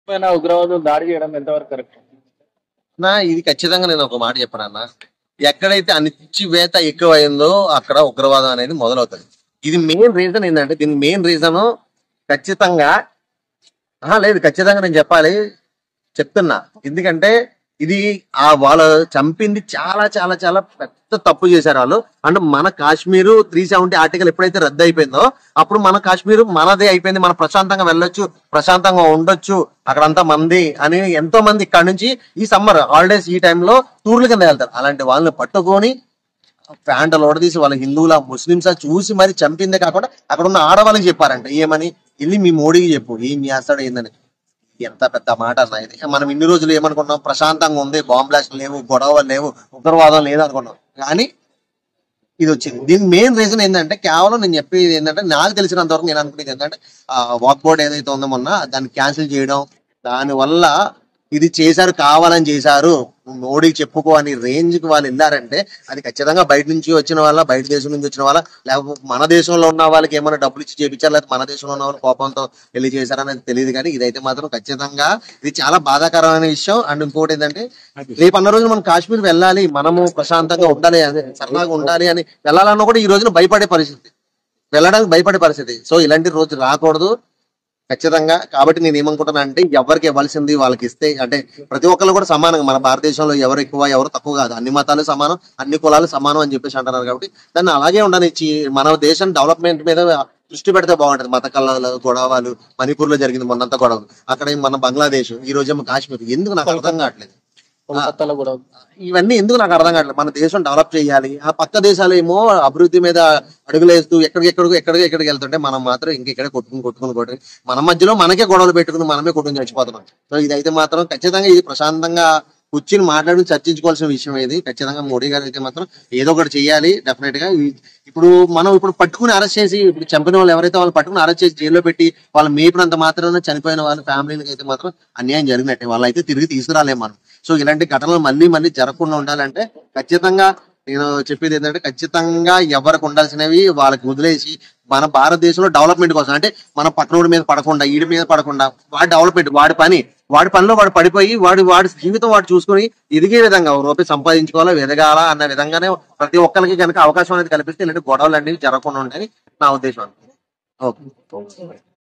పైన ఉగ్రవాదులు దాడి చేయడం ఎంతవరకు కరెక్ట్? ఇది ఖచ్చితంగా నేను ఒక మాట చెప్పానన్నా. ఎక్కడైతే అణచివేత ఎక్కువైందో అక్కడ ఉగ్రవాదం అనేది మొదలవుతుంది. ఇది మెయిన్ రీజన్ ఏంటంటే, దీని మెయిన్ రీజన్ ఖచ్చితంగా లేదు, ఖచ్చితంగా నేను చెప్తున్నా. ఎందుకంటే ఇది వాళ్ళు చంపింది చాలా చాలా చాలా పెద్ద తప్పు చేశారు వాళ్ళు. అండ్ మన కాశ్మీర్ 370 ఆర్టికల్ ఎప్పుడైతే రద్దు అయిపోయిందో అప్పుడు మన కాశ్మీర్ మనదే అయిపోయింది. మనం ప్రశాంతంగా వెళ్ళొచ్చు, ప్రశాంతంగా ఉండొచ్చు అక్కడంతా మంది అని ఎంతో మంది ఇక్కడ నుంచి ఈ సమ్మర్ హాలిడేస్ ఈ టైంలో టూర్ల కింద వెళ్తారు. అలాంటి వాళ్ళని పట్టుకొని ప్యాంటలు ఓడదీసి వాళ్ళ హిందువుల ముస్లింసా చూసి మరి చంపిందే కాకుండా అక్కడ ఉన్న ఆడవాళ్ళకి చెప్పారంట ఏమని, వెళ్ళి మీ మోడీకి చెప్పు ఏం చేస్తాడు ఏందని. ఎంత పెద్ద మాట అన్న ఇది. మనం ఇన్ని రోజులు ఏమనుకున్నాం, ప్రశాంతంగా ఉంది, బాంబ్ బ్లాస్ట్ లేవు, గొడవలు లేవు, ఉగ్రవాదం లేదు అనుకున్నాం. కానీ ఇది వచ్చింది. దీని మెయిన్ రీజన్ ఏంటంటే, కేవలం నేను చెప్పేది ఏంటంటే, నాకు తెలిసినంత వరకు నేను అనుకునేది ఏంటంటే, వాక్ బోర్డ్ ఏదైతే ఉందో మొన్న దాన్ని క్యాన్సిల్ చేయడం, దానివల్ల ఇది చేశారు, కావాలని చేశారు, మోడీకి చెప్పుకో అని రేంజ్ కి వాళ్ళు వెళ్ళారంటే అది ఖచ్చితంగా బయట నుంచి వచ్చిన వాళ్ళ, బయట దేశం నుంచి వచ్చిన వాళ్ళ, లేకపోతే మన దేశంలో ఉన్న వాళ్ళకి ఏమైనా డబ్బులు ఇచ్చి చేయించారు, లేకపోతే మన దేశంలో ఉన్న వాళ్ళు కోపంతో వెళ్ళి చేశారనేది తెలియదు. కానీ ఇదైతే మాత్రం ఖచ్చితంగా ఇది చాలా బాధాకరమైన విషయం. అండ్ ఇంకోటి ఏంటంటే, రేపు అన్న రోజు మనం కాశ్మీర్ వెళ్ళాలి, మనము ప్రశాంతంగా ఉండాలి, అదే సరదాగా ఉండాలి అని వెళ్ళాలన్నా కూడా ఈ రోజున వెళ్ళడానికి భయపడే పరిస్థితి. సో ఇలాంటి రోజు రాకూడదు ఖచ్చితంగా. కాబట్టి నేను ఏమనుకుంటున్నా అంటే, ఎవరికి ఇవ్వాల్సింది వాళ్ళకి ఇస్తే, అంటే ప్రతి ఒక్కరు కూడా సమానంగా, మన భారతదేశంలో ఎవరు ఎక్కువ ఎవరు తక్కువ కాదు, అన్ని మతాలు సమానం, అన్ని కులాలు సమానం అని చెప్పేసి అంటున్నారు. కాబట్టి దాన్ని అలాగే ఉండనిచ్చి మన దేశం డెవలప్మెంట్ మీద దృష్టి పెడితే బాగుంటది. మత కళాలు గొడవలు, మణిపూర్ లో జరిగింది మొన్నంతా గొడవలు, అక్కడ మన బంగ్లాదేశ్, ఈ రోజేమో కాశ్మీర్. ఎందుకు నాకు అర్థం కావట్లేదు ఇవన్నీ, ఎందుకు నాకు అర్థం కావట్లేదు. మన దేశం డెవలప్ చేయాలి, ఆ పక్క దేశాలు ఏమో అభివృద్ధి మీద అడుగులేస్తూ ఎక్కడికి వెళ్తుంటే మనం మాత్రం ఇంకెక్కడే కొట్టుకుని మన మధ్యలో మనకే గొడవలు పెట్టుకుని మనమే కొట్టుకుని చచ్చిపోతున్నాం. సో ఇదైతే మాత్రం ఖచ్చితంగా ఇది ప్రశాంతంగా కూర్చుని మాట్లాడి చర్చించుకోవాల్సిన విషయం. ఇది ఖచ్చితంగా మోడీ గారు అయితే మాత్రం ఏదో ఒకటి చేయాలి డెఫినెట్ గా. ఇప్పుడు పట్టుకుని అరెస్ట్ చేసి, ఇప్పుడు చంపిన వాళ్ళు ఎవరైతే వాళ్ళు పట్టుకుని అరెస్ట్ చేసి జైల్లో పెట్టి వాళ్ళు మేపినంత మాత్రమే చనిపోయిన వాళ్ళ ఫ్యామిలీకి అయితే మాత్రం అన్యాయం జరిగినట్టే. వాళ్ళు అయితే తిరిగి తీసుకురాలేం మనం. సో ఇలాంటి ఘటనలు మళ్ళీ జరగకుండా ఉండాలంటే ఖచ్చితంగా నేను చెప్పేది ఏంటంటే, ఖచ్చితంగా ఎవరికి ఉండాల్సినవి వాళ్ళకి వదిలేసి మన భారతదేశంలో డెవలప్మెంట్ కోసం, అంటే మన పట్టణోడి మీద పడకుండా, ఈడి మీద పడకుండా, వాడి డెవలప్మెంట్, వాడి పనిలో వాడు పడిపోయి వాడి జీవితం వాడు చూసుకుని ఎదిగే విధంగా రూపాయి సంపాదించుకోవాలా, ఎదగాల అన్న విధంగానే ప్రతి ఒక్కరికి కనుక అవకాశం అనేది కల్పిస్తే ఇలాంటి గొడవలు అనేవి జరగకుండా ఉంటాయని నా ఉద్దేశం. ఓకే.